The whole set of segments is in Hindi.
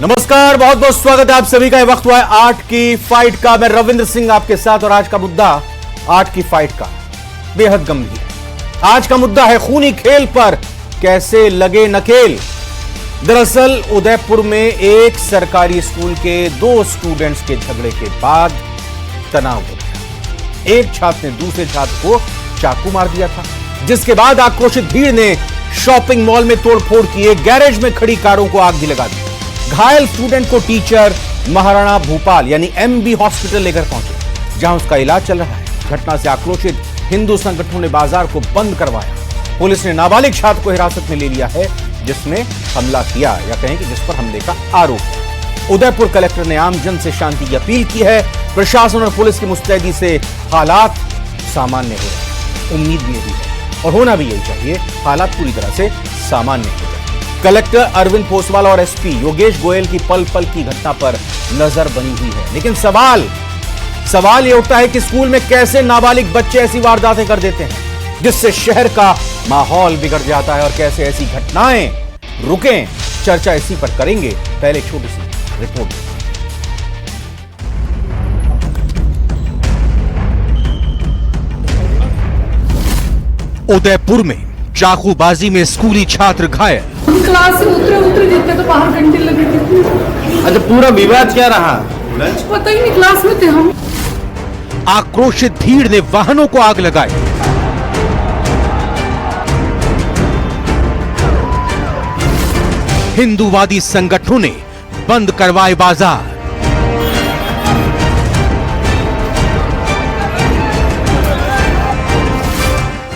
नमस्कार, बहुत बहुत स्वागत है आप सभी का। वक्त हुआ है 8 की फाइट का। मैं रविंद्र सिंह आपके साथ और आज का मुद्दा 8 की फाइट का बेहद गंभीर। आज का मुद्दा है खूनी खेल पर कैसे लगे नकेल। दरअसल उदयपुर में एक सरकारी स्कूल के 2 स्टूडेंट्स के झगड़े के बाद तनाव हो गया। एक छात्र ने दूसरे छात्र को चाकू मार दिया था, जिसके बाद आक्रोशित भीड़ ने शॉपिंग मॉल में तोड़फोड़ किए, गैरेज में खड़ी कारों को आग भी लगा दी। घायल स्टूडेंट को टीचर महाराणा भूपाल यानी एमबी हॉस्पिटल लेकर पहुंचे, जहां उसका इलाज चल रहा है। घटना से आक्रोशित हिंदू संगठनों ने बाजार को बंद करवाया। पुलिस ने नाबालिग छात्र को हिरासत में ले लिया है, जिसने हमला किया या कहें कि जिस पर हमले का आरोप है। उदयपुर कलेक्टर ने आमजन से शांति की अपील की है। प्रशासन और पुलिस की मुस्तैदी से हालात सामान्य हो रहे हैं। उम्मीद भी यही है और होना भी यही चाहिए, हालात पूरी तरह से सामान्य हो जाए। कलेक्टर अरविंद पोसवाल और एसपी योगेश गोयल की पल पल की घटना पर नजर बनी हुई है। लेकिन सवाल यह उठता है कि स्कूल में कैसे नाबालिग बच्चे ऐसी वारदातें कर देते हैं जिससे शहर का माहौल बिगड़ जाता है, और कैसे ऐसी घटनाएं रुकें। चर्चा इसी पर करेंगे। पहले एक छोटी सी रिपोर्ट। उदयपुर में चाकूबाजी में स्कूली छात्र घायल। क्लास से उतरे जितने तो बाहर घंटे लगे थे। अच्छा, पूरा विवाद क्या रहा? पता ही नहीं, क्लास में थे हम। आक्रोशित भीड़ ने वाहनों को आग लगाई। हिंदूवादी संगठनों ने बंद करवाए बाजार।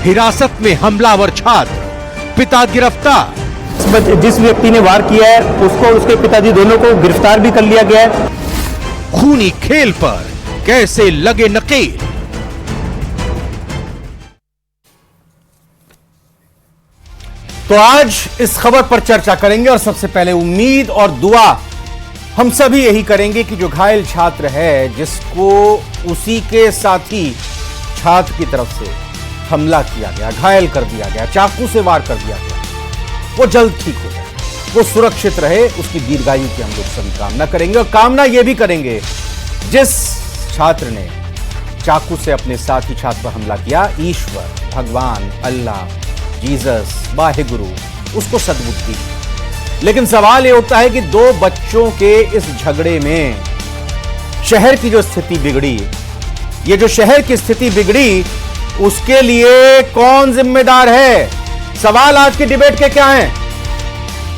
हिरासत में हमलावर छात्र, पिता गिरफ्तार। जिस व्यक्ति ने वार किया है उसको, उसके पिताजी दोनों को गिरफ्तार भी कर लिया गया है। खूनी खेल पर कैसे लगे नकेल। तो आज इस खबर पर चर्चा करेंगे और सबसे पहले उम्मीद और दुआ हम सभी यही करेंगे कि जो घायल छात्र है, जिसको उसी के साथी छात्र की तरफ से हमला किया गया, घायल कर दिया गया, चाकू से वार कर दिया गया, वो जल्द ठीक हो जाए, वो सुरक्षित रहे, उसकी दीर्घायु की हम लोग सभी कामना करेंगे। और कामना ये भी करेंगे जिस छात्र ने चाकू से अपने साथी छात्र पर हमला किया, ईश्वर, भगवान, अल्लाह, जीसस, वाहेगुरु उसको सद्बुद्धि। लेकिन सवाल ये उठता है कि 2 बच्चों के इस झगड़े में शहर की जो स्थिति बिगड़ी, ये जो शहर की स्थिति बिगड़ी, उसके लिए कौन जिम्मेदार है? सवाल आज की डिबेट के क्या हैं?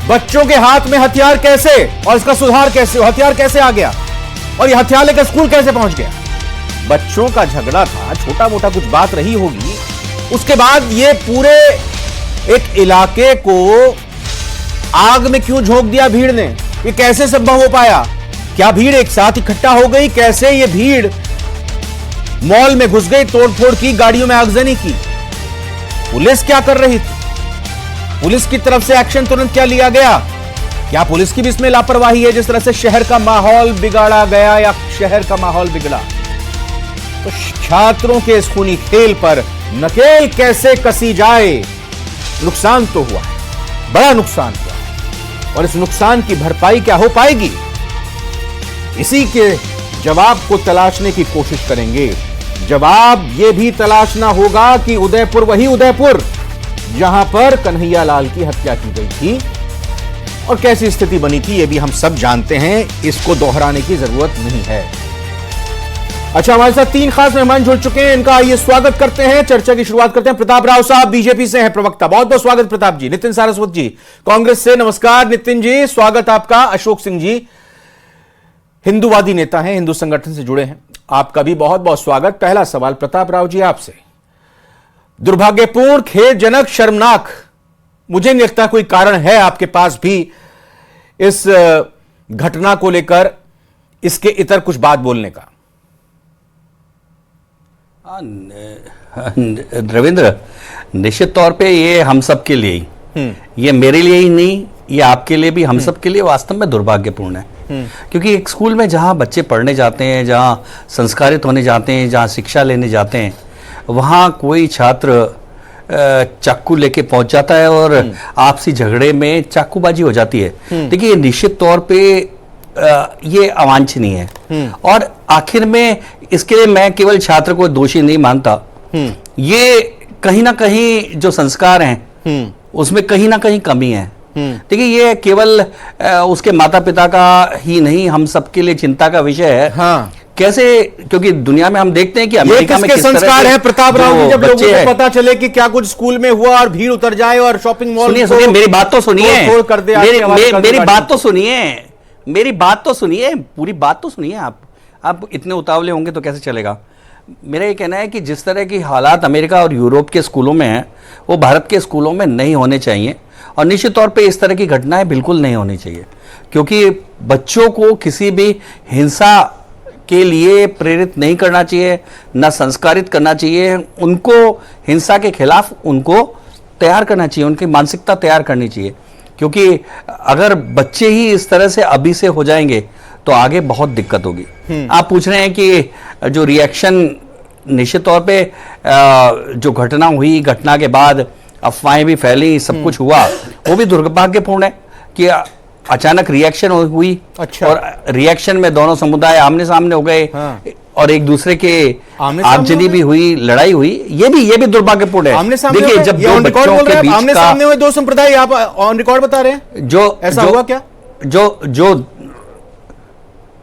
बच्चों के हाथ में हथियार कैसे, और इसका सुधार कैसे? हथियार कैसे आ गया और यह हथियार लेकर स्कूल कैसे पहुंच गया? बच्चों का झगड़ा था, छोटा मोटा कुछ बात रही होगी, उसके बाद ये पूरे एक इलाके को आग में क्यों झोंक दिया भीड़ ने? ये कैसे संभव हो पाया? क्या भीड़ एक साथ इकट्ठा हो गई? कैसे ये भीड़ मॉल में घुस गई, तोड़फोड़ की, गाड़ियों में आगजनी की? पुलिस क्या कर रही थी? पुलिस की तरफ से एक्शन तुरंत क्या लिया गया? क्या पुलिस की भी इसमें लापरवाही है जिस तरह से शहर का माहौल बिगाड़ा गया या शहर का माहौल बिगड़ा? तो छात्रों के इस खूनी खेल पर नकेल कैसे कसी जाए? नुकसान तो हुआ है, बड़ा नुकसान हुआ है, और इस नुकसान की भरपाई क्या हो पाएगी? इसी के जवाब को तलाशने की कोशिश करेंगे। जवाब यह भी तलाशना होगा कि उदयपुर वही उदयपुर जहां पर कन्हैया लाल की हत्या की गई थी और कैसी स्थिति बनी थी, यह भी हम सब जानते हैं, इसको दोहराने की जरूरत नहीं है। अच्छा, हमारे साथ 3 खास मेहमान जुड़ चुके हैं, इनका आइए स्वागत करते हैं, चर्चा की शुरुआत करते हैं। प्रताप राव साहब बीजेपी से हैं प्रवक्ता, बहुत बहुत स्वागत प्रताप जी। नितिन सारस्वत जी कांग्रेस से, नमस्कार नितिन जी, स्वागत आपका। अशोक सिंह जी हिंदूवादी नेता हैं, हिंदू संगठन से जुड़े हैं, आपका भी बहुत बहुत स्वागत। पहला सवाल प्रताप राव जी आपसे, दुर्भाग्यपूर्ण, खेदजनक, शर्मनाक, मुझे नहीं लगता कोई कारण है आपके पास भी इस घटना को लेकर इसके इतर कुछ बात बोलने का। रविंद्र, निश्चित तौर पे ये हम सब के लिए ही, ये मेरे लिए ही नहीं, ये आपके लिए भी, हम सब के लिए वास्तव में दुर्भाग्यपूर्ण है। क्योंकि एक स्कूल में जहाँ बच्चे पढ़ने जाते हैं, जहाँ संस्कारित होने जाते हैं, जहाँ शिक्षा लेने जाते हैं, वहाँ कोई छात्र चाकू लेके पहुंच जाता है और आपसी झगड़े में चाकूबाजी हो जाती है। देखिए, निश्चित तौर पे ये अवांछनीय है। और आखिर में इसके लिए मैं केवल छात्र को दोषी नहीं मानता, ये कहीं ना कहीं जो संस्कार हैं उसमें कहीं ना कहीं कमी है। देखिए, ये केवल उसके माता पिता का ही नहीं, हम सबके लिए चिंता का विषय है। हाँ। कैसे, क्योंकि दुनिया में हम देखते हैं कि अमेरिका में किस तरह संस्कार है प्रताप राव जी, जब लोगों बच्चे को पता चले कि क्या कुछ स्कूल में हुआ और भीड़ उतर जाए और शॉपिंग मॉल सुनिए मेरी बात तो सुनिए, मेरी बात तो सुनिए, मेरी बात तो सुनिए, पूरी बात तो सुनिए। आप इतने उतावले होंगे तो कैसे चलेगा। मेरा ये कहना है कि जिस तरह की हालात अमेरिका और यूरोप के स्कूलों में हैं वो भारत के स्कूलों में नहीं होने चाहिए, और निश्चित तौर पे इस तरह की घटनाएं बिल्कुल नहीं होनी चाहिए, क्योंकि बच्चों को किसी भी हिंसा के लिए प्रेरित नहीं करना चाहिए, ना संस्कारित करना चाहिए। उनको हिंसा के खिलाफ उनको तैयार करना चाहिए, उनकी मानसिकता तैयार करनी चाहिए, क्योंकि अगर बच्चे ही इस तरह से अभी से हो जाएंगे तो आगे बहुत दिक्कत होगी। आप पूछ रहे हैं कि जो रिएक्शन निश्चित तौर पे जो घटना हुई, घटना के बाद अफवाहें भी फैली, सब कुछ हुआ, वो भी दुर्भाग्यपूर्ण है कि अचानक रिएक्शन हुई। अच्छा। और रिएक्शन में दोनों समुदाय आमने सामने हो गए। हाँ। और एक दूसरे के आगजनी भी हुई, लड़ाई हुई, ये भी दुर्भाग्यपूर्ण है। आमने सामने देखिए, जब दो बच्चों के बीच आमने सामने हुए दो संप्रदाय, आप ऑन रिकॉर्ड बता रहे हैं, जो ऐसा हुआ क्या?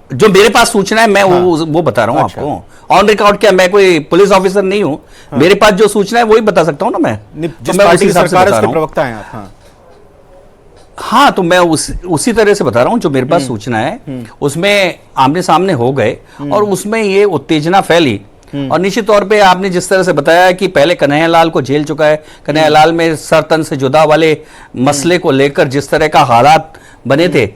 जो मेरे पास सूचना है मैं वो बता रहा हूं। अच्छा। आपको ऑन रिकॉर्ड क्या, मैं कोई पुलिस ऑफिसर नहीं हूं। हाँ। मेरे पास जो सूचना है वही बता सकता हूं ना मैं, जिस पार्टी की सरकार के प्रवक्ता हैं आप। हाँ, तो मैं उसी तरह से बता रहा हूं जो मेरे पास सूचना है। उसमें आमने सामने हो गए और उसमें ये उत्तेजना फैली। और निश्चित तौर पे आपने जिस तरह से बताया कि पहले कन्हैयालाल को जेल चुका है, कन्हैयालाल में सर तन से जुदा वाले मसले को लेकर जिस तरह का हालात बने थे,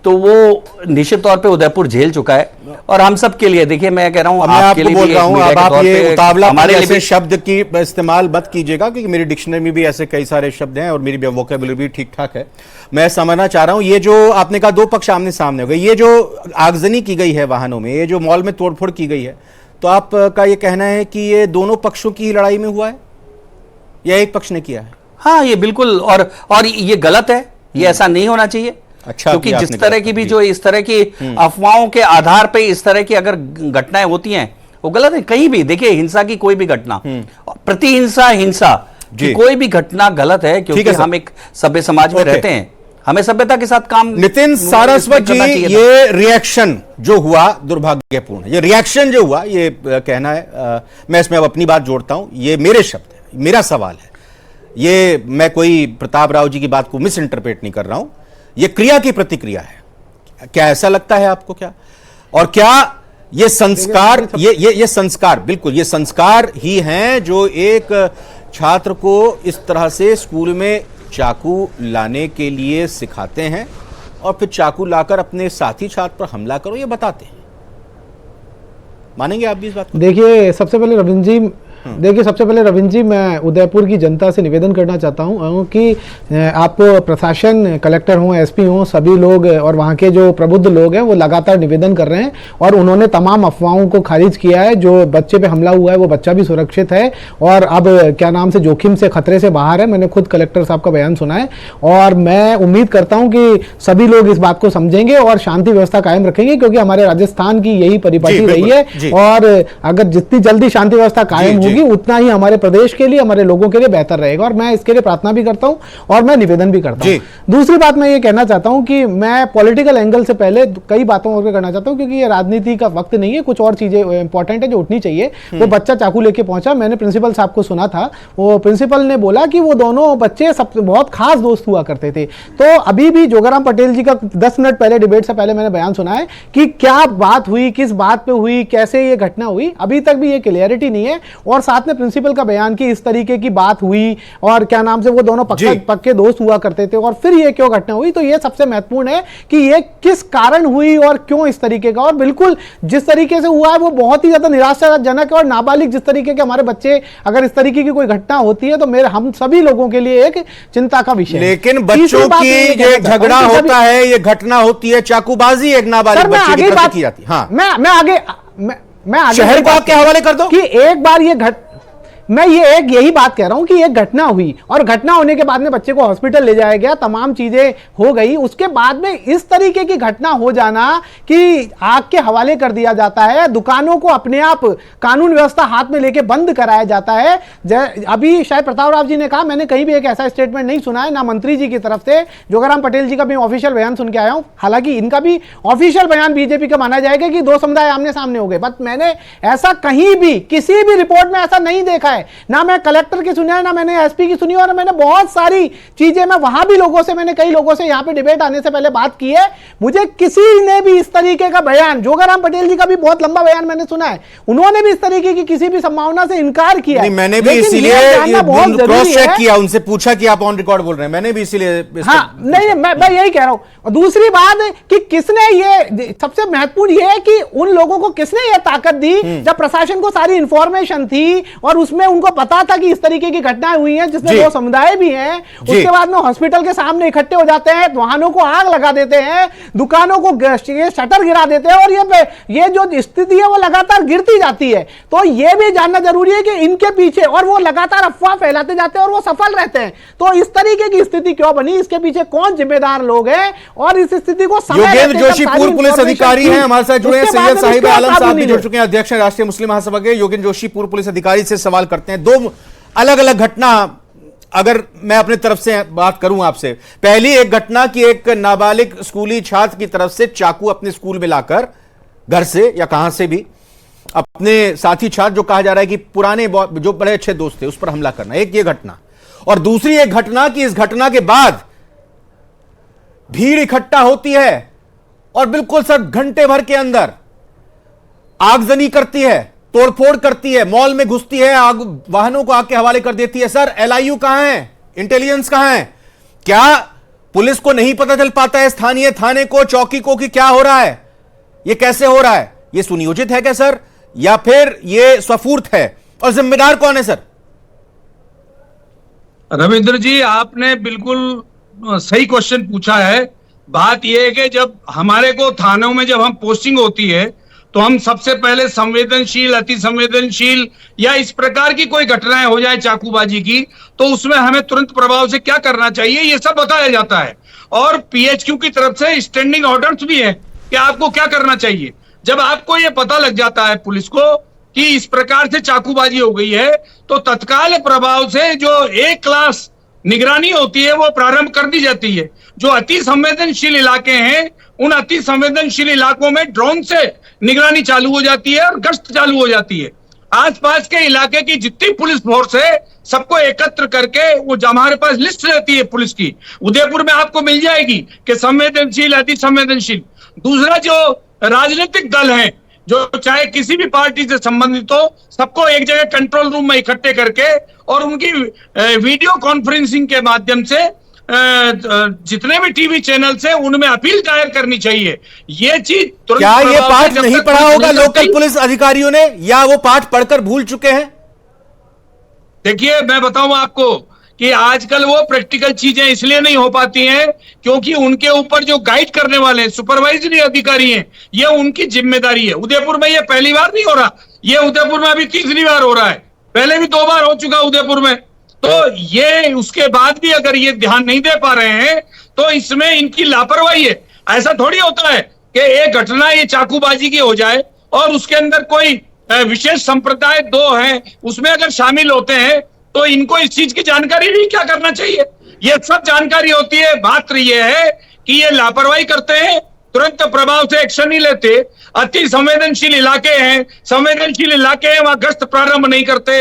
तो वो निश्चित तौर पे उदयपुर झेल चुका है। और हम सब के लिए, देखिए मैं कह रहा हूं, आपके लिए बोल रहा हूं, अब आप ये उतावला ऐसे शब्द की इस्तेमाल मत कीजिएगा, क्योंकि मेरी डिक्शनरी में भी ऐसे कई सारे शब्द हैं और मेरी वोकैबुलरी भी ठीक ठाक है। मैं समझना चाह रहा हूं, ये जो आपने कहा दो पक्ष आमने सामने हो गए, ये जो आगजनी की गई है वाहनों में, ये जो मॉल में तोड़फोड़ की गई है, तो आपका ये कहना है कि ये दोनों पक्षों की लड़ाई में हुआ है या एक पक्ष ने किया है? हाँ, ये बिल्कुल, और ये गलत है, ये ऐसा नहीं होना चाहिए। अच्छा, क्योंकि जिस तरह की भी जो इस तरह की अफवाहों के आधार पे इस तरह की अगर घटनाएं होती हैं वो गलत है। कहीं भी देखिए, हिंसा की कोई भी घटना, प्रतिहिंसा, हिंसा की कोई भी घटना गलत है, क्योंकि हम एक सभ्य समाज में रहते हैं, हमें सभ्यता के साथ काम। नितिन सारस्वत जी, ये रिएक्शन जो हुआ दुर्भाग्यपूर्ण, ये रिएक्शन जो हुआ, ये कहना है, मैं इसमें अब अपनी बात जोड़ता हूं, ये मेरे शब्द है, मेरा सवाल है, ये मैं कोई प्रताप राव जी की बात को मिस इंटरप्रेट नहीं कर रहा हूं, ये क्रिया की प्रतिक्रिया है। क्या ऐसा लगता है आपको? क्या और क्या ये संस्कार, ये संस्कार, बिल्कुल ये संस्कार ही हैं जो एक छात्र को इस तरह से स्कूल में चाकू लाने के लिए सिखाते हैं और फिर चाकू लाकर अपने साथी छात्र पर हमला करो ये बताते हैं? मानेंगे आप भी इस बात को? देखिए, सबसे पहले रविंद्र जी, मैं उदयपुर की जनता से निवेदन करना चाहता हूं कि आप प्रशासन, कलेक्टर हों, एसपी हों, सभी लोग और वहां के जो प्रबुद्ध लोग हैं वो लगातार निवेदन कर रहे हैं और उन्होंने तमाम अफवाहों को खारिज किया है। जो बच्चे पे हमला हुआ है वो बच्चा भी सुरक्षित है और अब क्या नाम से जोखिम से, खतरे से बाहर है। मैंने खुद कलेक्टर साहब का बयान सुना है और मैं उम्मीद करता हूँ कि सभी लोग इस बात को समझेंगे और शांति व्यवस्था कायम रखेंगे, क्योंकि हमारे राजस्थान की यही परिपाटी रही है। और अगर जितनी जल्दी शांति व्यवस्था कायम होगी उतना ही हमारे प्रदेश के लिए, हमारे लोगों के लिए बेहतर रहेगा। और मैं इसके लिए प्रार्थना भी करता हूं और मैं निवेदन भी करता हूं। दूसरी बात मैं ये कहना चाहता हूं कि मैं पॉलिटिकल एंगल से पहले कई बातों और करना चाहता हूं, क्योंकि ये राजनीति का वक्त नहीं है, कुछ और चीजें इंपॉर्टेंट है जो उठनी चाहिए। वो बच्चा चाकू लेके पहुंचा, मैंने प्रिंसिपल साहब को सुना था, वो प्रिंसिपल ने बोला कि वो दोनों बच्चे सब बहुत खास दोस्त हुआ करते थे। तो अभी भी जोगाराम पटेल जी का 10 मिनट पहले, डिबेट से पहले मैंने बयान सुना है कि क्या बात हुई, किस बात पे हुई, कैसे ये घटना हुई, अभी तक भी ये क्लियरिटी नहीं है। और साथ में प्रिंसिपल का बयान कि इस तरीके की बात हुई और क्या नाम से वो दोनों पक्के दोस्त हुआ करते थे और फिर ये क्यों घटना हुई, तो ये सबसे महत्वपूर्ण है कि ये किस कारण हुई और क्यों इस तरीके का। और बिल्कुल जिस तरीके से हुआ है वो बहुत ही ज्यादा निराशाजनक है और नाबालिग जिस तरीके के हमारे बच्चे, अगर इस तरीके की कोई घटना होती है तो मेरे हम सभी लोगों के लिए एक चिंता का विषय है। लेकिन बच्चों की ये झगड़ा होता है, ये घटना होती है, चाकूबाजी एक नाबालिग बच्चे की तरफ की जाती है। हाँ, मैं आगे शहर को आपके हवाले कर दो कि एक बार ये मैं यही बात कह रहा हूं कि एक घटना हुई और घटना होने के बाद में बच्चे को हॉस्पिटल ले जाया गया, तमाम चीजें हो गई, उसके बाद में इस तरीके की घटना हो जाना कि आग के हवाले कर दिया जाता है, दुकानों को अपने आप कानून व्यवस्था हाथ में लेके बंद कराया जाता है। अभी शायद प्रताप राव जी ने कहा, मैंने कहीं भी एक ऐसा स्टेटमेंट नहीं सुना है ना मंत्री जी की तरफ से। जोगाराम पटेल जी का भी ऑफिशियल बयान सुन के आया हूं, हालांकि इनका भी ऑफिशियल बयान बीजेपी का माना जाएगा कि दो समुदाय आमने सामने हो गए, बट मैंने ऐसा कहीं भी किसी भी रिपोर्ट में ऐसा नहीं देखा है, ना मैं कलेक्टर की सुना है, ना मैंने एसपी की सुनी, और मैंने बहुत सारी चीजें, मैं वहां भी लोगों से, मैंने कई लोगों से यहां पे डिबेट आने से पहले बात की है, मुझे किसी ने भी इस तरीके का बयान, जोगाराम पटेल जी का भी बहुत लंबा बयान मैंने सुना है, उन्होंने भी इस तरीके की किसी भी संभावना से इनकार किया है। मैंने भी इसीलिए क्रॉस चेक किया, उनसे पूछा कि आप ऑन रिकॉर्ड बोल रहे हैं, मैंने भी इसीलिए नहीं, मैं यही कह रहा हूं। और दूसरी बात कि किसने ये, सबसे महत्वपूर्ण ये है कि उन लोगों को किसने ये ताकत दी, जब प्रशासन को सारी इंफॉर्मेशन थी और उसमें उनको पता था कि इस तरीके की घटनाएं हुई हैं जिसमें दो समुदाय भी हैं, उसके बाद में हॉस्पिटल के सामने इकट्ठे हो जाते हैं, वाहनों को आग लगा देते हैं, दुकानों को शटर गिरा देते हैं, और ये जो स्थिति है वो लगातार गिरती जाती है। तो ये भी जानना जरूरी है कि इनके पीछे, और वो लगातार अफवाह फैलाते जाते हैं और वो सफल रहते हैं, तो इस तरीके की स्थिति क्यों बनी, इसके पीछे कौन जिम्मेदार लोग हैं, और इस स्थिति को योगेंद्र जोशी पूर्व पुलिस अधिकारी हैं, हमारे साथ जुड़े हैं। सैयद साहिब आलम साहब भी जुड़ चुके हैं, अध्यक्ष राष्ट्रीय मुस्लिम महासभा के। योगेंद्र जोशी पूर्व पुलिस अधिकारी से सवाल करते हैं। दो अलग अलग घटना, अगर मैं अपने तरफ से बात करूं आपसे, पहली एक घटना की एक नाबालिग स्कूली छात्र की तरफ से चाकू अपने स्कूल में लाकर घर से या कहां से भी अपने साथी छात्र, जो कहा जा रहा है कि पुराने जो बड़े अच्छे दोस्त थे, उस पर हमला करना, एक ये घटना। और दूसरी एक घटना कि इस घटना के बाद भीड़ इकट्ठा होती है और बिल्कुल सर घंटे भर के अंदर आगजनी करती है, तोड़फोड़ करती है, मॉल में घुसती है, वाहनों को आग के हवाले कर देती है। सर एलआईयू कहां है, इंटेलिजेंस कहां है? क्या पुलिस को नहीं पता चल पाता है, स्थानीय थाने को, चौकी को, कि क्या हो रहा है, ये कैसे हो रहा है? ये सुनियोजित है क्या सर, या फिर ये स्वफूर्त है? और जिम्मेदार कौन है सर? रविंद्र जी, आपने बिल्कुल सही क्वेश्चन पूछा है। बात यह है कि जब हमारे को थानों में जब हम पोस्टिंग होती है तो हम सबसे पहले संवेदनशील, अति संवेदनशील या इस प्रकार की कोई घटनाएं हो जाए चाकूबाजी की, तो उसमें हमें तुरंत प्रभाव से क्या करना चाहिए ये सब बताया जाता है। और पीएचक्यू की तरफ से स्टैंडिंग ऑर्डर्स भी है कि आपको क्या करना चाहिए। जब आपको ये पता लग जाता है पुलिस को कि इस प्रकार से चाकूबाजी हो गई है, तो तत्काल प्रभाव से जो एक क्लास निगरानी होती है वो प्रारंभ कर दी जाती है। जो अति संवेदनशील इलाके हैं, उन अति संवेदनशील इलाकों में ड्रोन से निगरानी चालू हो जाती है और गश्त चालू हो जाती है। आसपास के इलाके की जितनी पुलिस फोर्स है सबको एकत्र करके, वो हमारे पास लिस्ट रहती है पुलिस की, उदयपुर में आपको मिल जाएगी कि संवेदनशील, अति संवेदनशील। दूसरा, जो राजनीतिक दल हैं, जो चाहे किसी भी पार्टी से संबंधित हो, सबको एक जगह कंट्रोल रूम में इकट्ठे करके और उनकी वीडियो कॉन्फ्रेंसिंग के माध्यम से जितने भी टीवी चैनल से उनमें अपील दायर करनी चाहिए। ये चीज क्या ये पाठ नहीं पढ़ा होगा लोकल पुलिस अधिकारियों ने, या वो पाठ पढ़कर भूल चुके हैं? देखिए, मैं बताऊं आपको कि आजकल वो प्रैक्टिकल चीजें इसलिए नहीं हो पाती हैं क्योंकि उनके ऊपर जो गाइड करने वाले सुपरवाइजरी अधिकारी हैं, ये उनकी जिम्मेदारी है। उदयपुर में ये पहली बार नहीं हो रहा, ये उदयपुर में अभी तीसरी बार हो रहा है, पहले भी 2 बार हो चुका उदयपुर में। तो ये उसके बाद भी अगर ये ध्यान नहीं दे पा रहे हैं तो इसमें इनकी लापरवाही है। ऐसा थोड़ी होता है कि एक घटना ये चाकूबाजी की हो जाए और उसके अंदर कोई विशेष संप्रदाय 2 हैं उसमें अगर शामिल होते हैं तो इनको इस चीज की जानकारी नहीं, क्या करना चाहिए, ये सब जानकारी होती है। बात ये है कि ये लापरवाही करते हैं, तुरंत प्रभाव से एक्शन नहीं लेते। अति संवेदनशील इलाके हैं, संवेदनशील इलाके हैं, वहां गश्त प्रारंभ नहीं करते।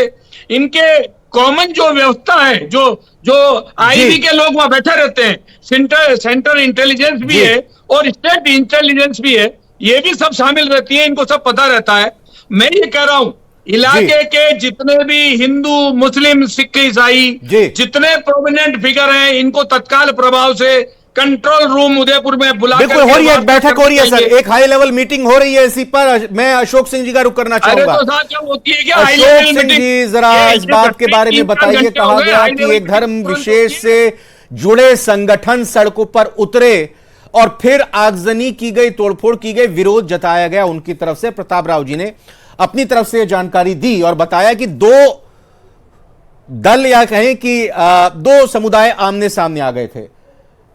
इनके कॉमन जो व्यवस्था है, जो आईबी के लोग वहां बैठे रहते हैं, सेंटर इंटेलिजेंस भी है और स्टेट इंटेलिजेंस भी है, ये भी सब शामिल रहती है, इनको सब पता रहता है। मैं ये कह रहा हूं, इलाके के जितने भी हिंदू, मुस्लिम, सिख, ईसाई, जितने प्रोमिनेंट फिगर हैं, इनको तत्काल प्रभाव से कंट्रोल रूम उदयपुर में बुला कर हो रही है, बैठक हो रही है सर, एक हाई लेवल मीटिंग हो रही है इसी पर। मैं अशोक सिंह जी का रुख करना चाहूंगा। अशोक सिंह जी, जरा इस बात के बारे में बताइए। कहा गया कि एक धर्म विशेष से जुड़े संगठन सड़कों पर उतरे और फिर आगजनी की गई, तोड़फोड़ की गई, विरोध जताया गया उनकी तरफ से। प्रताप राव जी ने अपनी तरफ से जानकारी दी और बताया कि 2 दल या कहें कि दो समुदाय आमने सामने आ गए थे,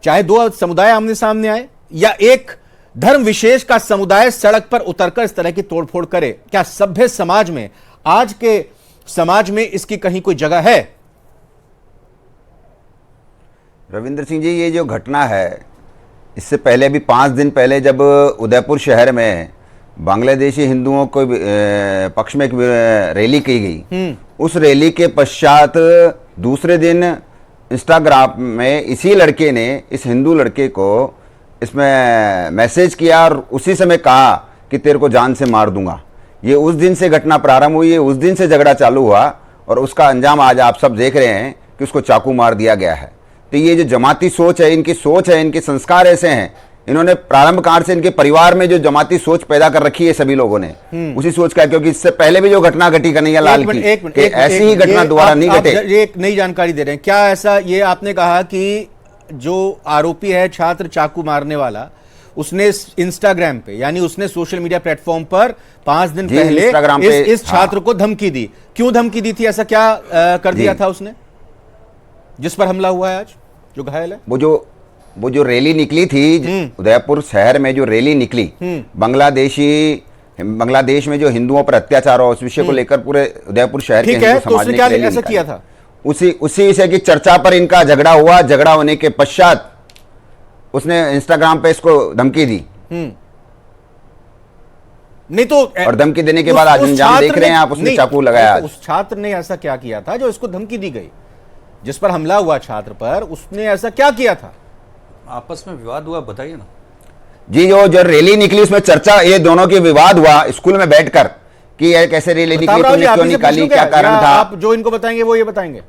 चाहे दो समुदाय आमने सामने आए या एक धर्म विशेष का समुदाय सड़क पर उतरकर इस तरह की तोड़फोड़ करे, क्या सभ्य समाज में, आज के समाज में इसकी कहीं कोई जगह है? रविंद्र सिंह जी, ये जो घटना है, इससे पहले भी 5 दिन पहले जब उदयपुर शहर में बांग्लादेशी हिंदुओं को पक्ष में एक रैली की गई, उस रैली के पश्चात दूसरे दिन इंस्टाग्राम में इसी लड़के ने इस हिंदू लड़के को इसमें मैसेज किया और उसी समय कहा कि तेरे को जान से मार दूंगा। ये उस दिन से घटना प्रारंभ हुई है, उस दिन से झगड़ा चालू हुआ और उसका अंजाम आज आप सब देख रहे हैं कि उसको चाकू मार दिया गया है। तो ये जो जमाती सोच है, इनके संस्कार ऐसे हैं, इन्होंने प्रारंभ काल से इनके परिवार में जो जमाती सोच पैदा कर रखी है सभी लोगों ने, उसी सोच का, क्योंकि इससे पहले भी जो घटना घटी कन्हैया लाल की, ऐसी ही घटना दोबारा नहीं घटे। ये एक नई जानकारी दे रहे हैं क्या? ऐसा ये आपने कहा कि जो आरोपी है छात्र चाकू मारने वाला, उसने इंस्टाग्राम पे, यानी उसने सोशल मीडिया प्लेटफॉर्म पर 5 दिन पहले इस छात्र को धमकी दी। क्यों धमकी दी थी? ऐसा क्या कर दिया था उसने जिस पर हमला हुआ है आज, जो घायल है? वो जो रैली निकली थी उदयपुर शहर में, जो रैली निकली, बांग्लादेश में जो हिंदुओं पर अत्याचार हो उस विषय को लेकर पूरे उदयपुर शहर के हिंदू समाज ने ऐसा किया था। उसी विषय की चर्चा पर इनका झगड़ा हुआ। झगड़ा होने के पश्चात उसने इंस्टाग्राम पे इसको धमकी दी। नहीं तो और धमकी देने के बाद आज अंजाम देख रहे हैं आप, उसने चाकू लगाया। उस छात्र ने ऐसा क्या किया था जो इसको धमकी दी गई, जिस पर हमला हुआ छात्र पर? उसने ऐसा क्या किया था? आपस में विवाद हुआ, बताइए ना जी। जो रैली निकली उसमें चर्चा, ये दोनों के विवाद हुआ स्कूल में बैठकर कि ये कैसे रैली निकली, तुमने क्यों निकाली, क्या कारण था? आप जो इनको बताएंगे वो ये बताएंगे।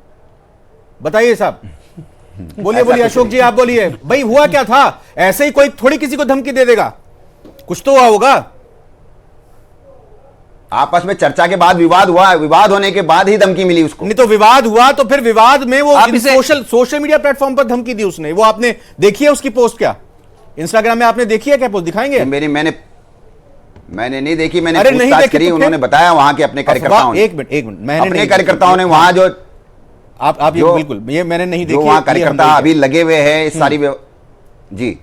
बताइए साहब, बोलिए अशोक जी, आप बोलिए भाई, हुआ क्या था? ऐसे ही कोई थोड़ी किसी को धमकी दे देगा, कुछ तो हुआ होगा। आपस में चर्चा के बाद विवाद हुआ, विवाद होने के बाद ही धमकी मिली उसको। नहीं तो विवाद हुआ तो फिर विवाद में वो सोशल मीडिया प्लेटफॉर्म पर धमकी दी उसने, वो आपने देखी है उसकी पोस्ट? क्या इंस्टाग्राम में आपने देखी है क्या पोस्ट? दिखाएंगे? मैंने नहीं देखी, मैंने पूछताछ करी, उन्होंने बताया वहां के अपने कार्यकर्ताओं ने, एक मिनट अपने कार्यकर्ताओं ने वहां जो आप ये बिल्कुल, ये मैंने नहीं देखी, वहां कार्यकर्ता अभी लगे हुए हैं इस सारी जी,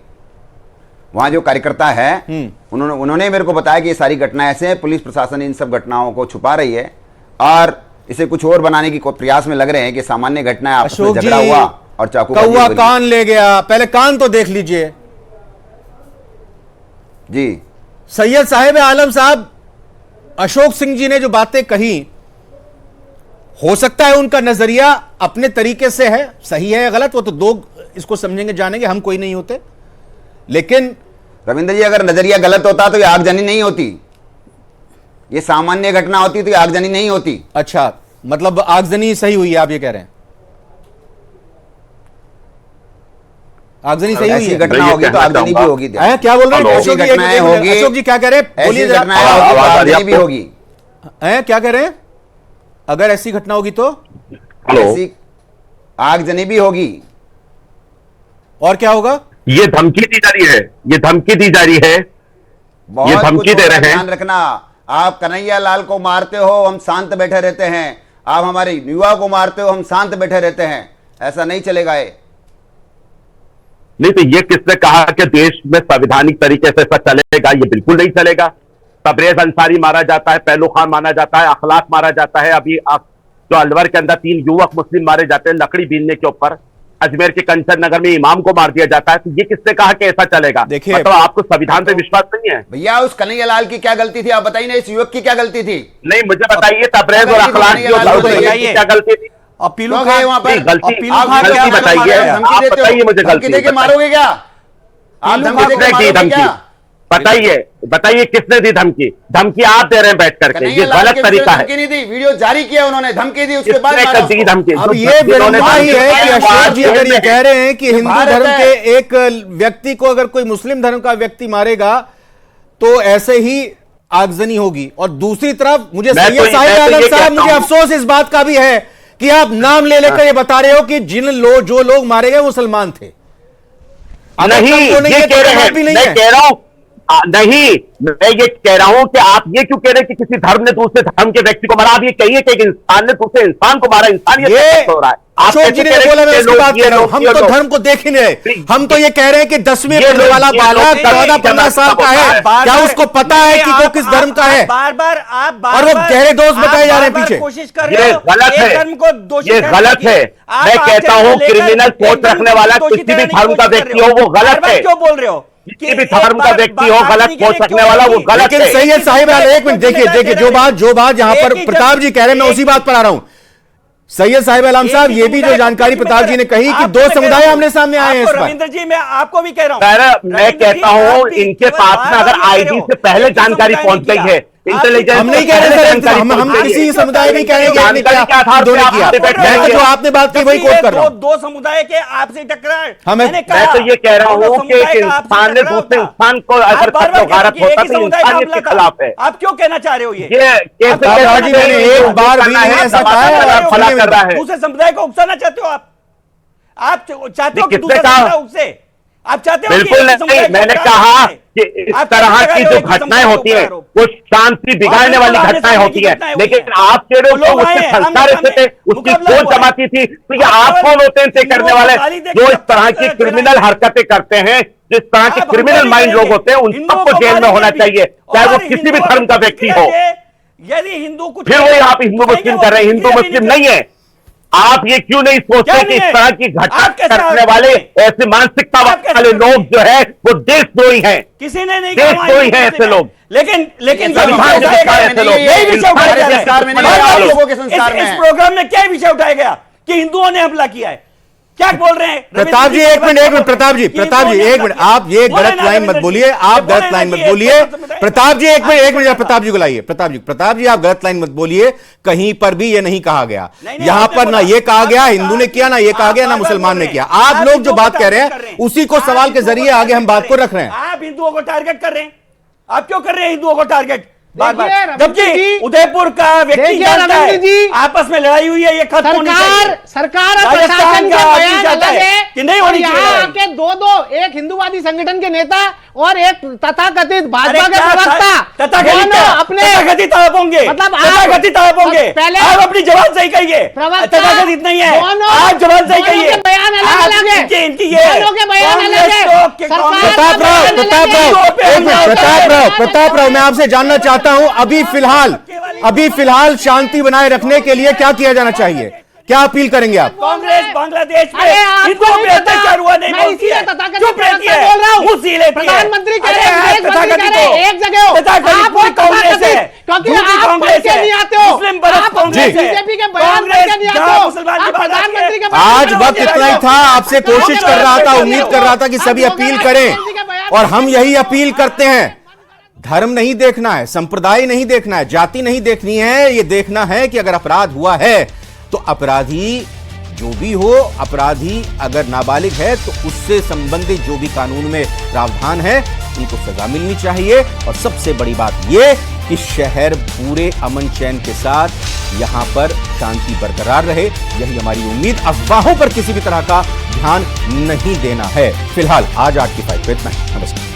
वहां जो कार्यकर्ता है उन्होंने मेरे को बताया कि ये सारी घटनाएं ऐसे हैं, पुलिस प्रशासन इन सब घटनाओं को छुपा रही है और इसे कुछ और बनाने की प्रयास में लग रहे हैं कि सामान्य घटनाएं आपस में झगड़ा हुआ और चाकू कौवा कान ले गया। पहले कान तो देख लीजिए जी। सैयद साहिब आलम साहब, अशोक सिंह जी ने जो बातें कही, हो सकता है उनका नजरिया अपने तरीके से है, सही है या गलत, वो तो दो इसको समझेंगे जानेंगे, हम कोई नहीं होते। लेकिन रविंद्र जी, अगर नजरिया गलत होता तो ये आगजनी नहीं होती, ये सामान्य घटना होती तो ये आगजनी नहीं होती। अच्छा, मतलब आगजनी सही हुई है, आप ये कह रहे हैं? आगजनी सही हुई है, घटना होगी तो आगजनी भी होगी। क्या बोल रहे हैं अशोक जी? क्या कह रहे हैं? बोलिए जरा। आगजनी भी होगी। क्या कह रहे हैं? अगर ऐसी घटना होगी तो ऐसी आगजनी भी होगी। और क्या होगा? ये धमकी दी जा रही है, ये धमकी दी जा रही है, ये धमकी दे रहे हैं। ध्यान रखना, आप कन्हैया लाल को मारते हो, हम शांत बैठे रहते हैं। आप हमारे युवा को मारते हो, हम शांत बैठे रहते हैं। ऐसा नहीं चलेगा। नहीं तो ये किसने कहा कि देश में संवैधानिक तरीके से ऐसा चलेगा? ये बिल्कुल नहीं चलेगा। तबरेज अंसारी मारा जाता है, पहलू खान मारा जाता है, अखलाक मारा जाता है। अभी आप जो अलवर के अंदर 3 युवक मुस्लिम मारे जाते हैं लकड़ी बीनने के ऊपर, अजमेर के कंचन नगर में इमाम को मार दिया जाता है। तो ये किसने कहा कि ऐसा चलेगा? देखिए, मतलब आपको संविधान पे विश्वास नहीं है? भैया, उस कन्हैया लाल की क्या गलती थी? आप बताइए ना, इस युवक की क्या गलती थी? नहीं, मुझे बताइए तबरेज और अखलाक की क्या गलती थी? अपीलू वहां पर गलती बताइए, आप बताइए मुझे। गलती देके मारोगे क्या? आप धमकी देके मारोगे क्या? बताइए किसने दी धमकी? धमकी आप दे रहे हैं बैठ करके, ये गलत तरीका है। धमकी नहीं दी, वीडियो जारी किया उन्होंने, धमकी दी, उसके बाद दी धमकी। अब ये विडंबना ही है कि अशोक जी अगर ये कह रहे हैं कि हिंदू धर्म के एक व्यक्ति को अगर कोई मुस्लिम धर्म का व्यक्ति मारेगा तो ऐसे ही आगजनी होगी, और दूसरी तरफ मुझे सैयद साहिब आलम साहब, मुझे अफसोस इस बात का भी है कि आप नाम ले लेकर ये बता रहे हो कि जो लोग मारे गए वो मुसलमान थे। नहीं, ये कह रहे हैं, मैं कह रहा हूं नहीं, मैं ये कह रहा हूं कि आप ये क्यों कह रहे हैं कि किसी धर्म ने दूसरे धर्म के व्यक्ति को मारा? आप ये कहिए कि एक इंसान ने दूसरे इंसान को मारा, इंसानियत ये हो रहा है। आप अशोक जी ने बोला, मैं उसकी बात कर रहा हूं। हम तो लोग धर्म को देख ही नहीं रहे, हम तो ये कह रहे हैं कि 10वीं पढ़ने वाला बालक 14-15 साल का है, क्या उसको पता है कि वो किस धर्म का है? बार-बार आप और वो गहरे दोस्त बताए जा रहे हैं पीछे। कोशिश कर रहे ये हो गलत है, धर्म को दोषी ये गलत है। मैं कहता हूं क्रिमिनल सोच रखने वाला किसी भी धर्म का व्यक्ति हो वो गलत है। क्यों बोल रहे हो? किसी भी धर्म का व्यक्ति हो, गलत सोच रखने वाला वो गलत है। लेकिन सैयद साहिब, एक मिनट देखिए, जो बात यहां पर प्रताप जी कह रहे हैं, मैं उसी बात पर आ रहा हूं। सैयद साहिब आलम साहब, ये भी जो जानकारी प्रताप जी ने कही कि 2 समुदाय आमने सामने आए हैं इस पर। रविंद्र जी, मैं आपको भी कह रहा हूं, मैं कहता हूं इनके पास में अगर आईडी से पहले जानकारी पहुंच गई है, इंटेलिजेंस, हम नहीं कह रहे सर, हम किसी समुदाय नहीं कह रहे कि आपने किया, मैं तो जो आपने बात की वही कोट कर रहा हूं। 2 समुदाय के आपसे टकराए, मैं तो ये कह रहा हूं कि एक इंसान ने दूसरे इंसान को अगर भारत होता तो इंसानियत के खिलाफ है। आप क्यों कहना चाह रहे हो? ये मैंने एक बार भी नहीं ऐसा कहा फला कर रहा है। दूसरे समुदाय को उकसाना चाहते हो आप चाहते हो कि किसने दूसरा कहा? समुदाय उकसे? आप चाहते हो बिल्कुल नहीं, मैंने कहा कि इस तरह की जो घटनाएं होती हैं वो शांति बिगाड़ने वाली घटनाएं होती है, लेकिन आप कह रहे हो कि उसके संस्कार ऐसे थे, उसकी सोच जमाती थी, तो ये आप कौन होते हैं तय करने वाले जो इस तरह की क्रिमिनल हरकतें करते हैं? जिस तरह के क्रिमिनल माइंड लोग होते हैं उन सबको जेल में होना चाहिए, चाहे वो किसी भी धर्म का व्यक्ति हो। यदि हिंदू कुछ फिर वही आप हिंदू मुस्लिम कर रहे हैं, हिंदू मुस्लिम नहीं है। आप ये क्यों नहीं सोचते कि इस तरह की घटना करने वाले ऐसे मानसिकता वाले लोग जो है वो देशद्रोही हैं? किसी ने नहीं, देशद्रोही हैं ऐसे लोग। लेकिन संविधान के संस्कार ऐसे लोग, यही विषय उठाया जा रहा है। संस्कार में नहीं, लोगों के संस्कार में इस प्रोग्राम में क्या विषय उठाया गया कि हिंदुओं ने हमला किया है? क्या बोल रहे हैं प्रताप जी? एक मिनट प्रताप जी, एक मिनट, आप ये गलत लाइन मत बोलिए, आप गलत लाइन मत बोलिए। प्रताप जी एक मिनट प्रताप जी को लाइए। प्रताप जी आप गलत लाइन मत बोलिए, कहीं पर भी ये नहीं कहा गया, यहां पर ना ये कहा गया हिंदू ने किया, ना ये कहा गया ना मुसलमान ने किया। आप लोग जो बात कह रहे हैं उसी को सवाल के जरिए आगे हम बात को रख रहे हैं। आप हिंदुओं को टारगेट कर रहे हैं, आप क्यों कर रहे हैं हिंदुओं को टारगेट? देखिए, जबकि उदयपुर का व्यक्ति जानता है आपस में लड़ाई हुई है, ये खत्म होनी चाहिए। सरकार और प्रशासन का बयान अलग है कि नहीं होनी चाहिए। यहाँ आके दो एक हिंदूवादी संगठन के नेता और एक तथाकथित भाजपा के प्रवक्ता तथाकथित आप होंगे, मतलब तथाकथित आप होंगे। पहले आप अपनी जबान सही कहिए, तथाकथित नहीं है, आप जबान सही कहिए। बयान अलग है, इनकी ये बयान अलग है। प्रताप राव, मैं आपसे जानना चाहता हूं, अभी फिलहाल शांति बनाए रखने के लिए क्या किया जाना चाहिए? क्या अपील करेंगे आप? कांग्रेस बांग्लादेश में हिंदुओं पे अत्याचार हुआ नहीं बोलती है, चुप रहती है, प्रधानमंत्री कह रहे हैं एक जगह हो, आप वो कांग्रेस है क्योंकि आप पढ़ के नहीं आते हो, आप बीजेपी के बयान पढ़ के नहीं आते हो, आप प्रधानमंत्री के आज वक्त इतना ही था, आपसे कोशिश कर रहा था, उम्मीद कर रहा था कि सभी अपील करें और हम यही अपील करते हैं। धर्म नहीं देखना है, संप्रदाय नहीं देखना है, जाति नहीं देखनी है, ये देखना है कि अगर अपराध हुआ है तो अपराधी जो भी हो, अपराधी अगर नाबालिग है तो उससे संबंधित जो भी कानून में प्रावधान है उनको सजा मिलनी चाहिए। और सबसे बड़ी बात यह कि शहर पूरे अमन चैन के साथ यहां पर शांति बरकरार रहे, यही हमारी उम्मीद। अफवाहों पर किसी भी तरह का ध्यान नहीं देना है। फिलहाल आज 8 की 5 पे इतना ही। नमस्कार।